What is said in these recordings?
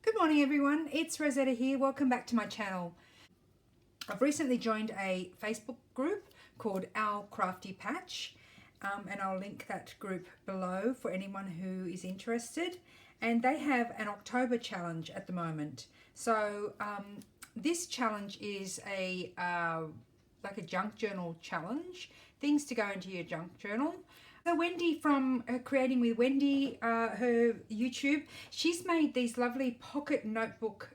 Good morning everyone, it's Rosetta here. Welcome back to my channel. I've recently joined a Facebook group called ourcraftypatch and I'll link that group below for anyone who is interested. And they have an October challenge at the moment. So this challenge is like a junk journal challenge, things to go into your junk journal. So Wendy from Creating with Wendy, her YouTube, she's made these lovely pocket notebook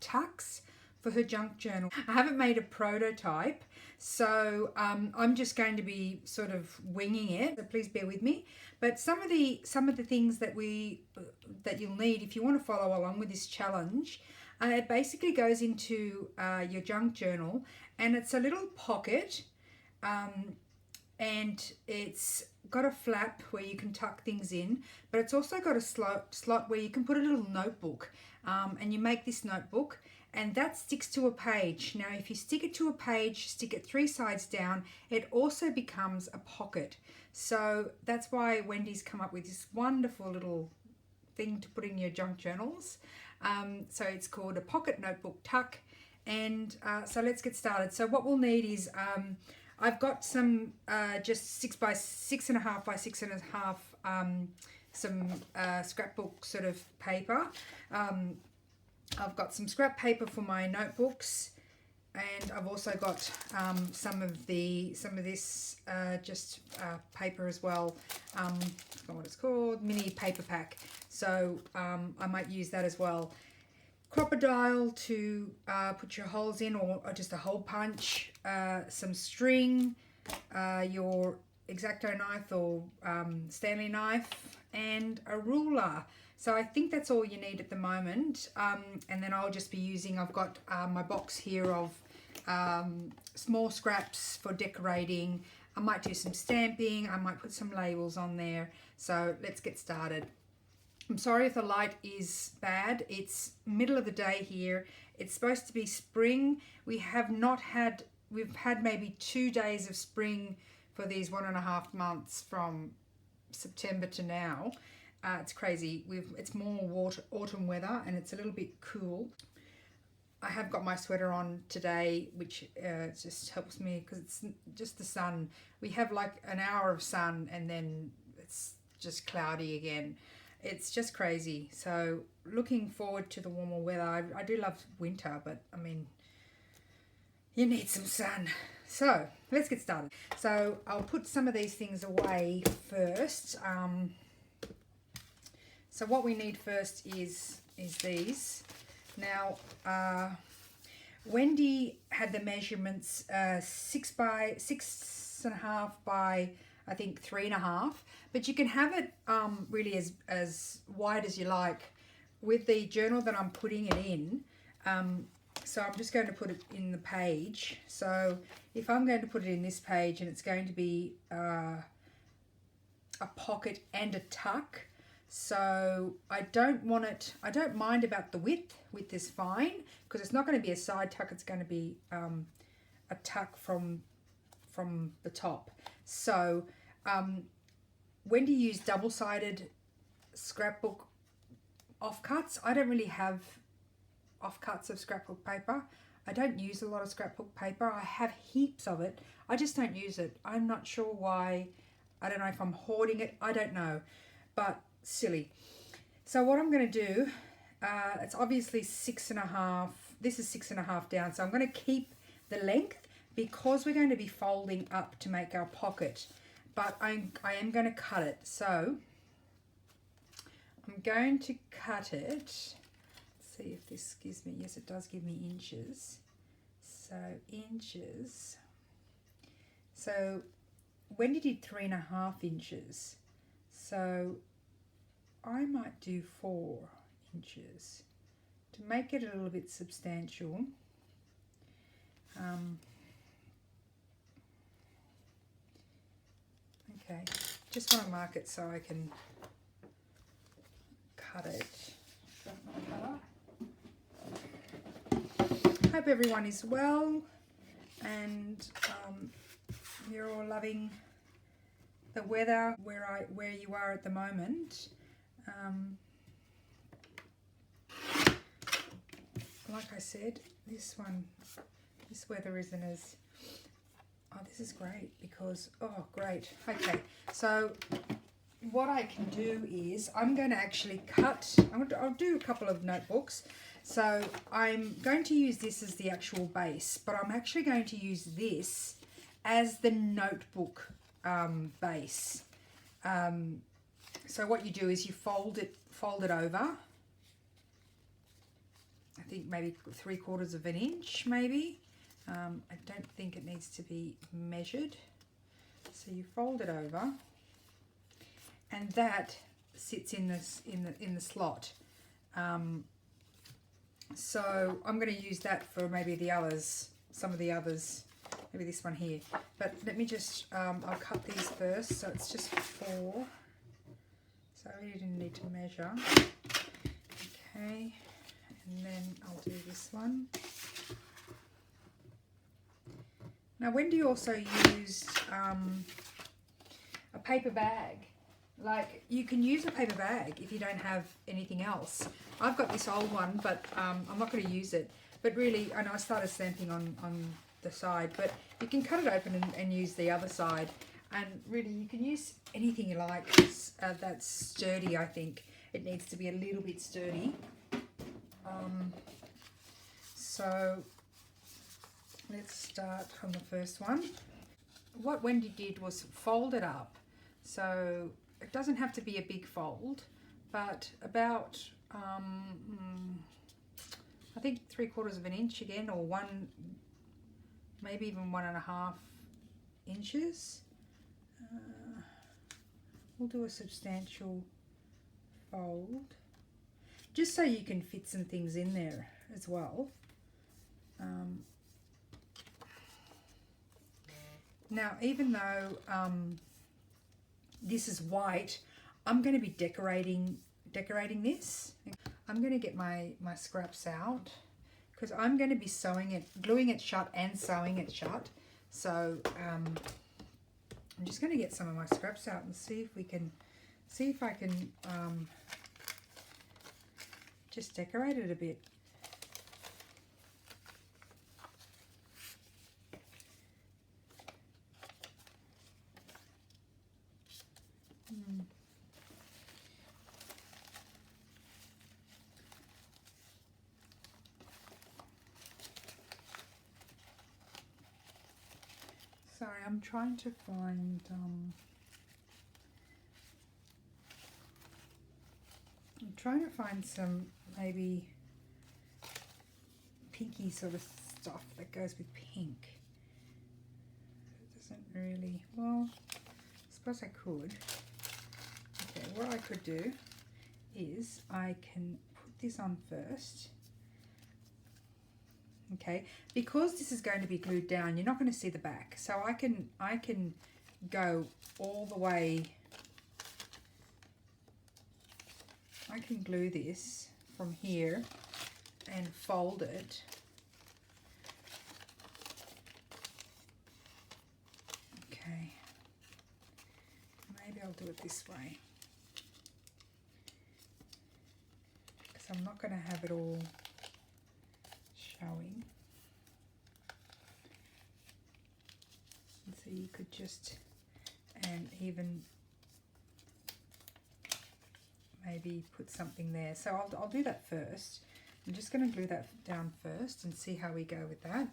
tucks for her junk journal. I haven't made a prototype, so I'm just going to be sort of winging it, so please bear with me. But some of the things that you'll need if you want to follow along with this challenge, it basically goes into your junk journal, and it's a little pocket, and it's got a flap where you can tuck things in, but it's also got a slot where you can put a little notebook, and you make this notebook, and that sticks to a page. Now if you stick it to a page, stick it 3 sides down, it also becomes a pocket. So that's why Wendy's come up with this wonderful little thing to put in your junk journals. So it's called a pocket notebook tuck, and so let's get started. So what we'll need is I've got some just 6 by 6.5 by 6.5 some scrapbook sort of paper. I've got some scrap paper for my notebooks, and I've also got some of this paper as well. I forgot what it's called, mini paper pack. So I might use that as well. Crocodile to put your holes in, or just a hole punch, some string, your X-Acto knife or Stanley knife, and a ruler. So I think that's all you need at the moment. And then I'll just be using, I've got my box here of small scraps for decorating. I might do some stamping, I might put some labels on there. So let's get started. I'm sorry if the light is bad. It's middle of the day here. It's supposed to be spring. We've had maybe 2 days of spring for these 1.5 months from September to now. It's crazy. It's more autumn weather, and it's a little bit cool. I have got my sweater on today, which just helps me because it's just the sun. We have like an hour of sun and then it's just cloudy again. It's just crazy. So looking forward to the warmer weather. I do love winter, but I mean, you need some sun. So let's get started. So I'll put some of these things away first. So what we need first is these. Now, Wendy had the measurements 6 by 6.5 by I think 3.5, but you can have it really as wide as you like. With the journal that I'm putting it in, so I'm just going to put it in the page. So if I'm going to put it in this page, and it's going to be a pocket and a tuck, so I don't mind about the width. Width is fine because it's not going to be a side tuck, it's going to be a tuck from the top. So Wendy used double-sided scrapbook offcuts. I don't really have offcuts of scrapbook paper. I don't use a lot of scrapbook paper. I have heaps of it. I just don't use it. I'm not sure why. I don't know if I'm hoarding it. I don't know, but silly. So what I'm going to do, it's obviously 6.5. This is 6.5 down, so I'm going to keep the length because we're going to be folding up to make our pocket, but I am going to cut it. So I'm going to cut it. Let's see if this gives me, yes it does give me inches. So inches. So Wendy did 3.5 inches. So I might do 4 inches to make it a little bit substantial. Okay, just want to mark it so I can cut it. Hope everyone is well, and you're all loving the weather where you are at the moment. like I said, this weather isn't as, oh, this is great because, oh, great. Okay, so what I can do is I'm going to actually cut, I'll do a couple of notebooks. So I'm going to use this as the actual base, but I'm actually going to use this as the notebook base. So what you do is you fold it over. I think maybe 3/4 of an inch, maybe. I don't think it needs to be measured. So you fold it over, and that sits in this in the slot. So I'm going to use that for maybe the others, some of the others, maybe this one here. But let me just, I'll cut these first. So it's just 4. So I really didn't need to measure. Okay, and then I'll do this one. Now Wendy also used a paper bag. Like, you can use a paper bag if you don't have anything else. I've got this old one, but I'm not going to use it. But really, I know I started stamping on the side, but you can cut it open and use the other side. And really, you can use anything you like that's sturdy, I think. It needs to be a little bit sturdy. So let's start on the first one. What Wendy did was fold it up. So it doesn't have to be a big fold, but about, I think 3/4 of an inch again, or maybe even 1.5 inches. We'll do a substantial fold, just so you can fit some things in there as well. Now, even though this is white, I'm going to be decorating this. I'm going to get my scraps out because I'm going to be sewing it, gluing it shut and sewing it shut. So I'm just going to get some of my scraps out and see if I can just decorate it a bit. Sorry, I'm trying to find some maybe pinky sort of stuff that goes with pink. It doesn't really, well, I suppose I could. Okay, what I could do is I can put this on first. Okay, because this is going to be glued down, you're not going to see the back. So I can go all the way. I can glue this from here and fold it. Okay, maybe I'll do it this way, because I'm not going to have it all showing. And so you could just, and even maybe put something there. So I'll do that first. I'm just going to glue that down first and see how we go with that.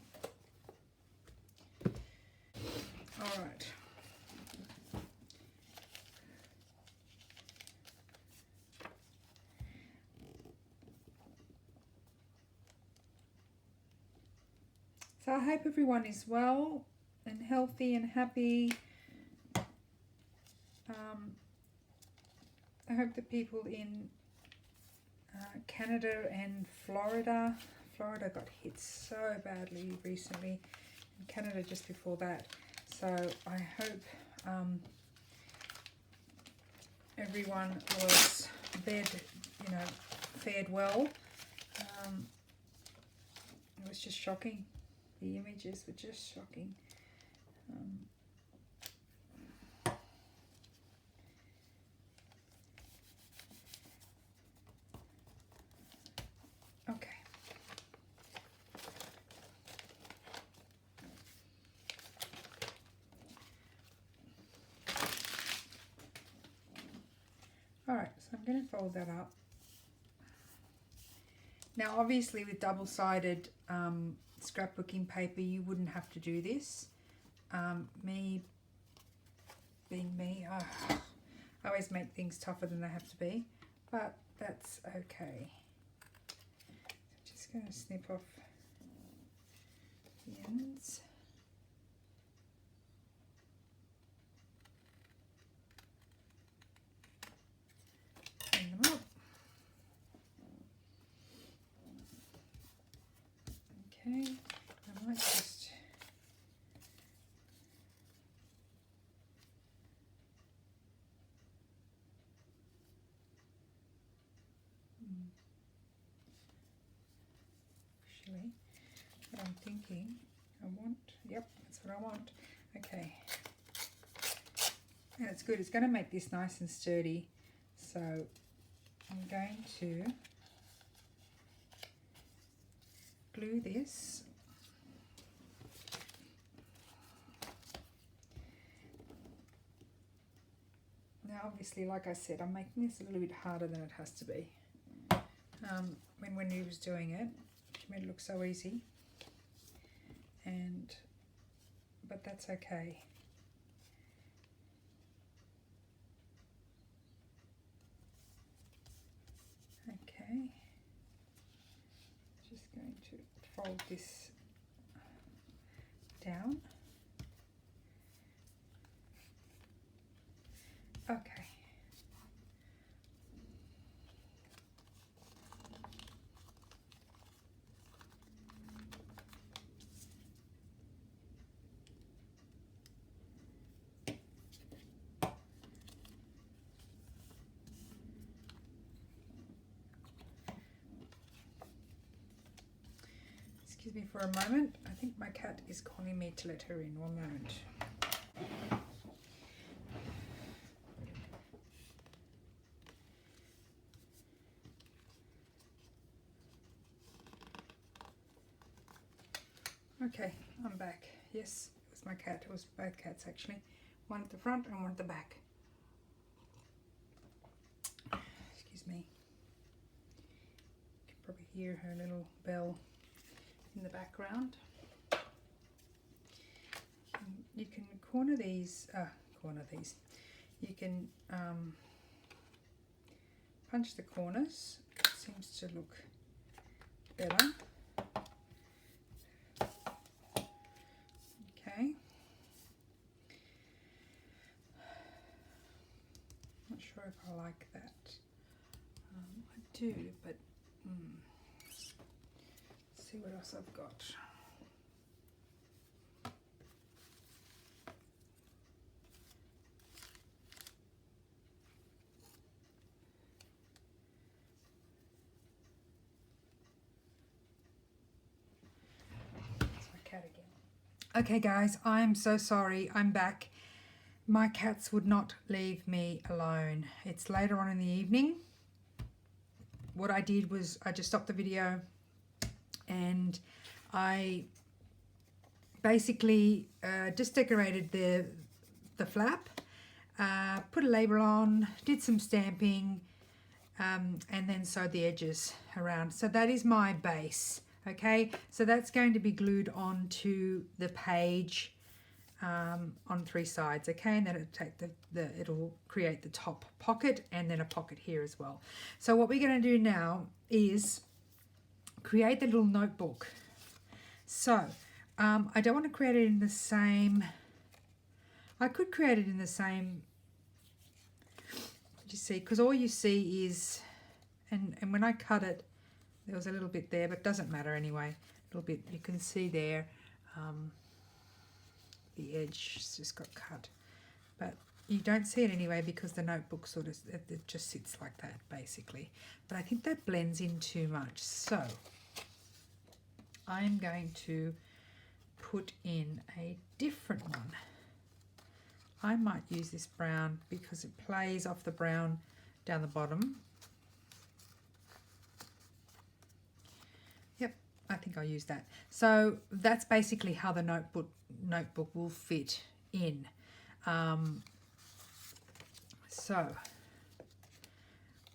All right. So I hope everyone is well and healthy and happy. I hope the people in Canada and Florida got hit so badly recently, and Canada just before that. So I hope everyone was fared well. It was just shocking. The images were just shocking. Okay. So I'm going to fold that up. Now obviously with double-sided scrapbooking paper you wouldn't have to do this. Me being me, I always make things tougher than they have to be, but that's okay. So just going to snip off the ends. Clean them up. Okay, I might just actually, what I'm thinking, yep, that's what I want. Okay, and it's good, it's going to make this nice and sturdy, so I'm going to glue this. Now obviously, like I said, I'm making this a little bit harder than it has to be. When Wendy was doing it, she made it look so easy, but that's okay. Okay, just going to fold this down. Okay. Excuse me for a moment. I think my cat is calling me to let her in. One moment. Okay, I'm back. Yes, it was my cat. It was both cats actually. One at the front and one at the back. Excuse me. You can probably hear her little bell in the background. You can corner these. You can punch the corners. It seems to look better. Okay. Not sure if I like that. I do, but let's see what else I've got. Cat again. Okay guys, I'm so sorry, I'm back. My cats would not leave me alone. It's later on in the evening. What I did was I just stopped the video and I basically just decorated the flap, put a label on, did some stamping, and then sewed the edges around. So that is my base. Okay, so that's going to be glued onto the page on 3 sides. Okay, and then it'll create the top pocket and then a pocket here as well. So what we're going to do now is create the little notebook. So I don't want to create it in the same. I could create it in the same. You see, because all you see is, and when I cut it. There was a little bit there, but it doesn't matter anyway. A little bit, you can see there, the edge just got cut. But you don't see it anyway because the notebook sort of, it just sits like that basically. But I think that blends in too much. So I'm going to put in a different one. I might use this brown because it plays off the brown down the bottom. I think I'll use that. So that's basically how the notebook will fit in. So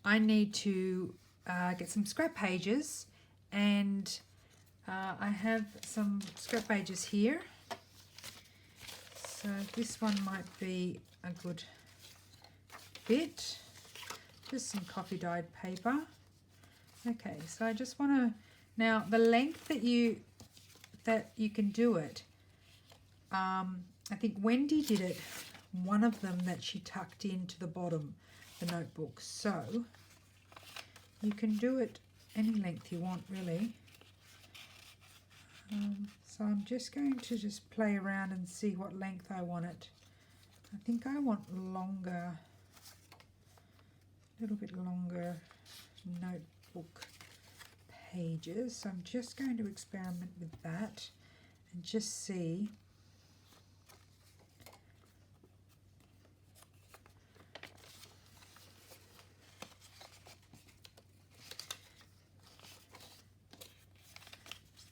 I need to get some scrap pages, and I have some scrap pages here. So this one might be a good bit. Just some coffee dyed paper. Okay, so I just want to, now the length that you can do it, I think Wendy did it, one of them that she tucked into the bottom, the notebook. So you can do it any length you want, really. So I'm just going to just play around and see what length I want it. I think I want longer, a little bit longer notebook pages. So I'm just going to experiment with that and just see.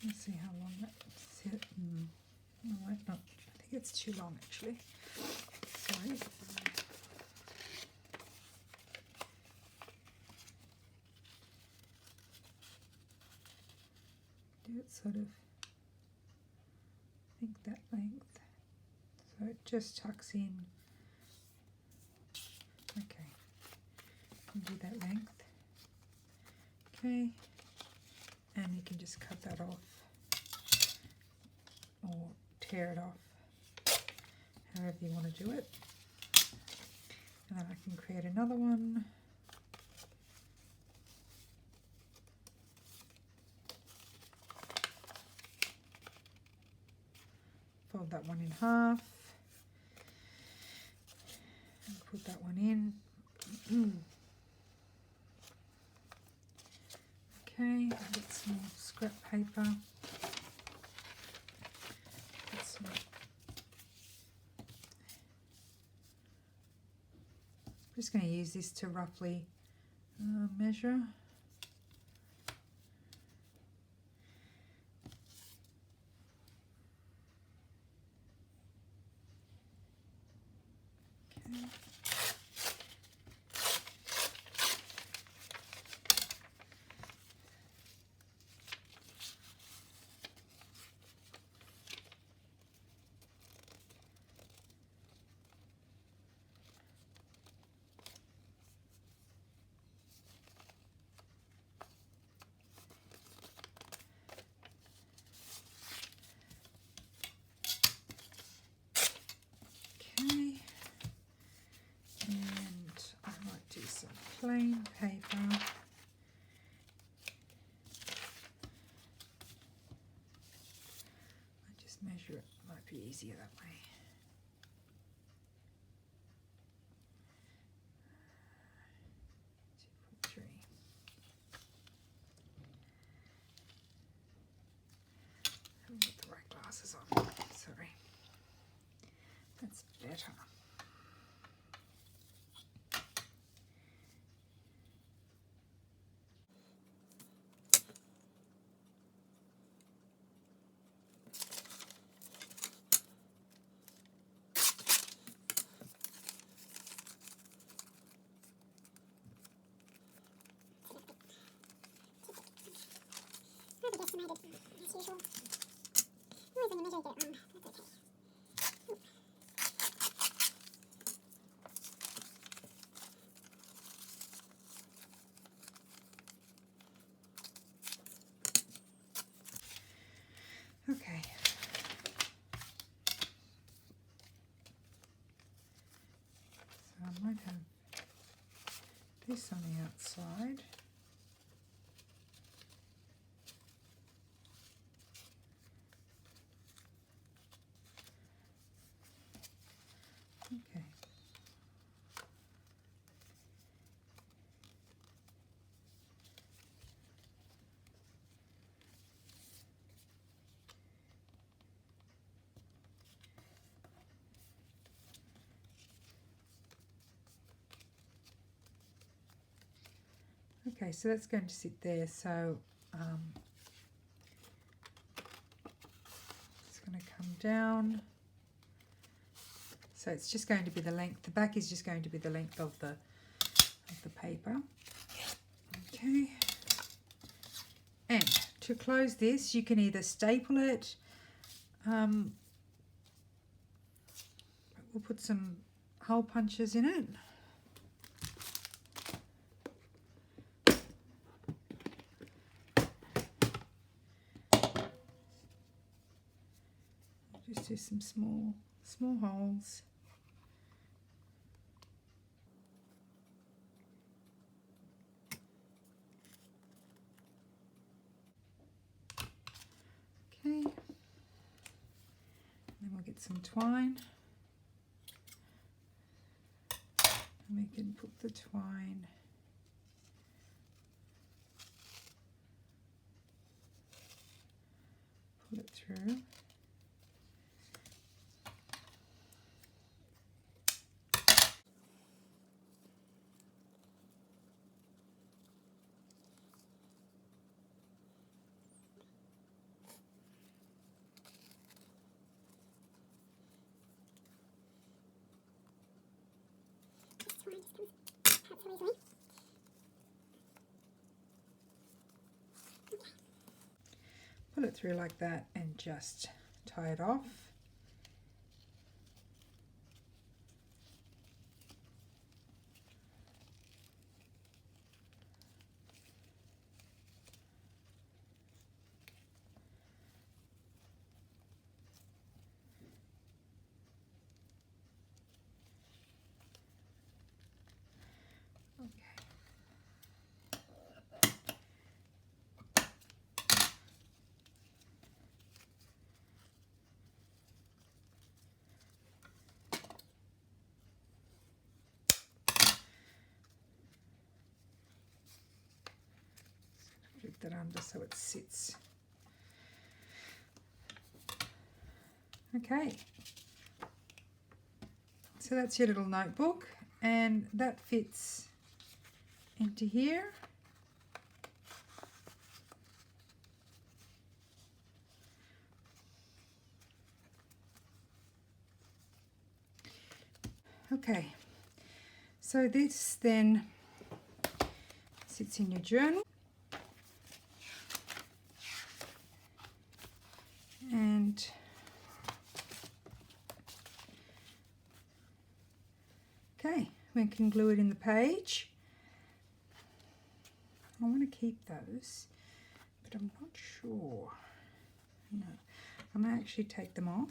Let's see how long that's it. No, wait, no, I think it's too long actually. Sorry. Do it sort of, I think that length. So it just tucks in. Okay. Do that length. Okay. And you can just cut that off or tear it off, however you want to do it. And then I can create another one. Fold that one in half and put that one in. Okay, get some scrap paper. I'm just going to use this to roughly measure. Okay. Plain paper. I just measure it, might be easier that way. Three. I haven't got the right glasses on. Sorry. That's better. Okay. So I might have this on the outside. Okay. Okay, so that's going to sit there. So it's going to come down. So it's just going to be the length. The back is just going to be the length of the paper. Okay. And to close this, you can either staple it, we'll put some hole punches in it. Just do some small holes. Okay. Then we'll get some twine. And we can put the twine pull it through. Pull it through like that and just tie it off. Flip that under so it sits. Okay, so that's your little notebook, and that fits into here. Okay, so this then sits in your journal, and okay, we can glue it in the page. I want to keep those, but I'm not sure. No, I'm going to actually take them off.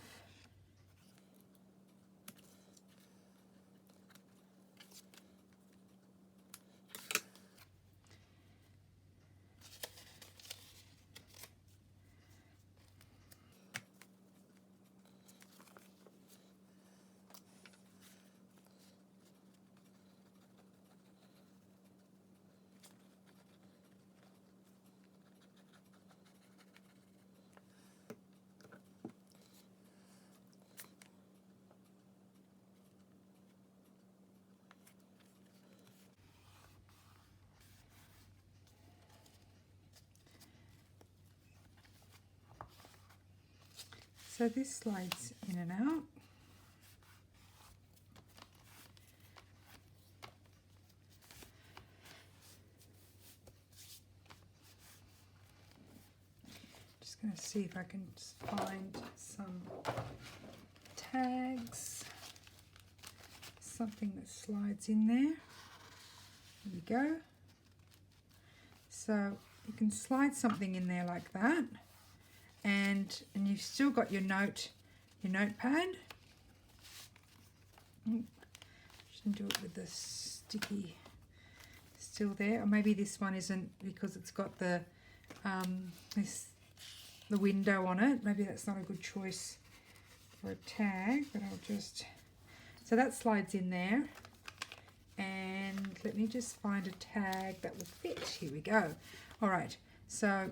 So this slides in and out. Just going to see if I can find some tags, something that slides in there. There we go. So you can slide something in there like that. And you've still got your notepad. Shouldn't do it with the sticky still there, or maybe this one isn't because it's got the the window on it. Maybe that's not a good choice for a tag, but I'll just, so that slides in there. And let me just find a tag that will fit. Here we go. All right, so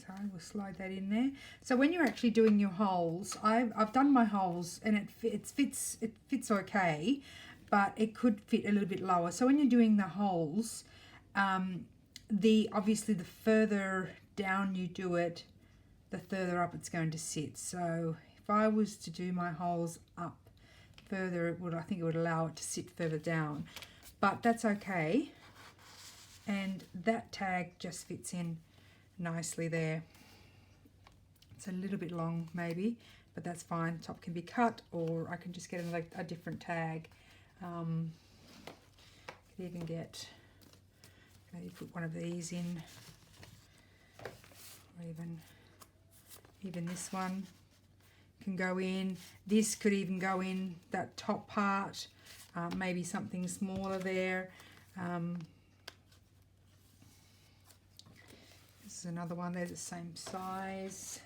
I will slide that in there. So when you're actually doing your holes, I've done my holes and it fits okay, but it could fit a little bit lower. So when you're doing the holes, obviously the further down you do it, the further up it's going to sit. So if I was to do my holes up further, I think it would allow it to sit further down, but that's okay. that tag just fits in nicely there. It's a little bit long maybe, but that's fine. Top can be cut, or I can just get a different tag. Could even get, maybe put one of these in, or even this one can go in. This could even go in that top part, maybe something smaller there. This is another one, they're the same size.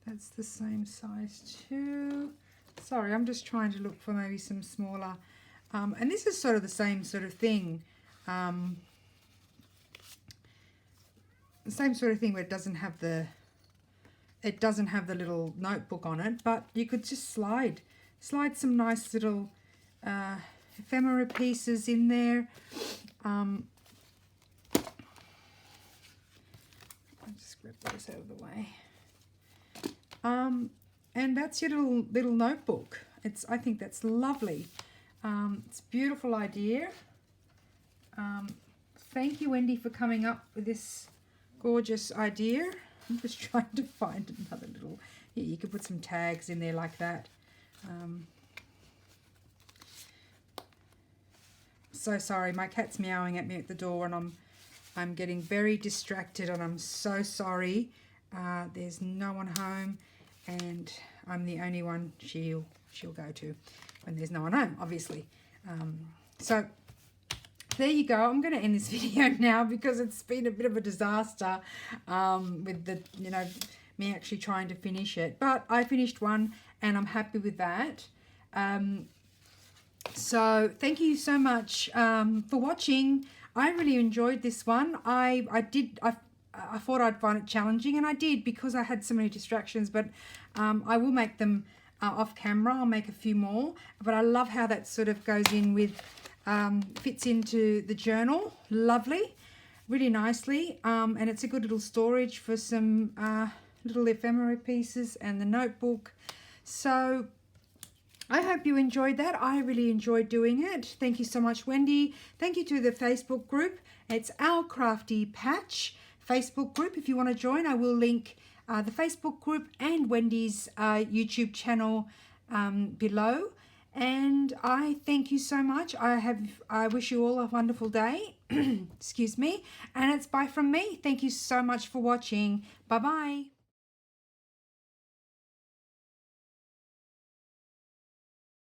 That's the same size too. Sorry, I'm just trying to look for maybe some smaller. And this is sort of the same sort of thing. The same sort of thing where it doesn't have the little notebook on it, but you could just slide some nice little ephemera pieces in there. I'll just grab those out of the way. And that's your little notebook. I think that's lovely. It's a beautiful idea. Thank you, Wendy, for coming up with this gorgeous idea. I'm just trying to find another little, yeah, you could put some tags in there like that. So sorry, my cat's meowing at me at the door, and I'm getting very distracted, and I'm so sorry. There's no one home, and I'm the only one she'll go to when there's no one home, obviously. So there you go. I'm going to end this video now because it's been a bit of a disaster with the, me actually trying to finish it. But I finished one, and I'm happy with that. So thank you so much for watching. I really enjoyed this one. I thought I'd find it challenging, and I did because I had so many distractions, but I will make them off camera. I'll make a few more, but I love how that sort of goes in with, fits into the journal. Lovely, really nicely, and it's a good little storage for some little ephemera pieces and the notebook. So I hope you enjoyed that. I really enjoyed doing it. Thank you so much, Wendy. Thank you to the Facebook group. It's Our Crafty Patch Facebook group. If you want to join, I will link the Facebook group and Wendy's YouTube channel below. And I thank you so much. I wish you all a wonderful day. Excuse me. And it's bye from me. Thank you so much for watching. Bye-bye.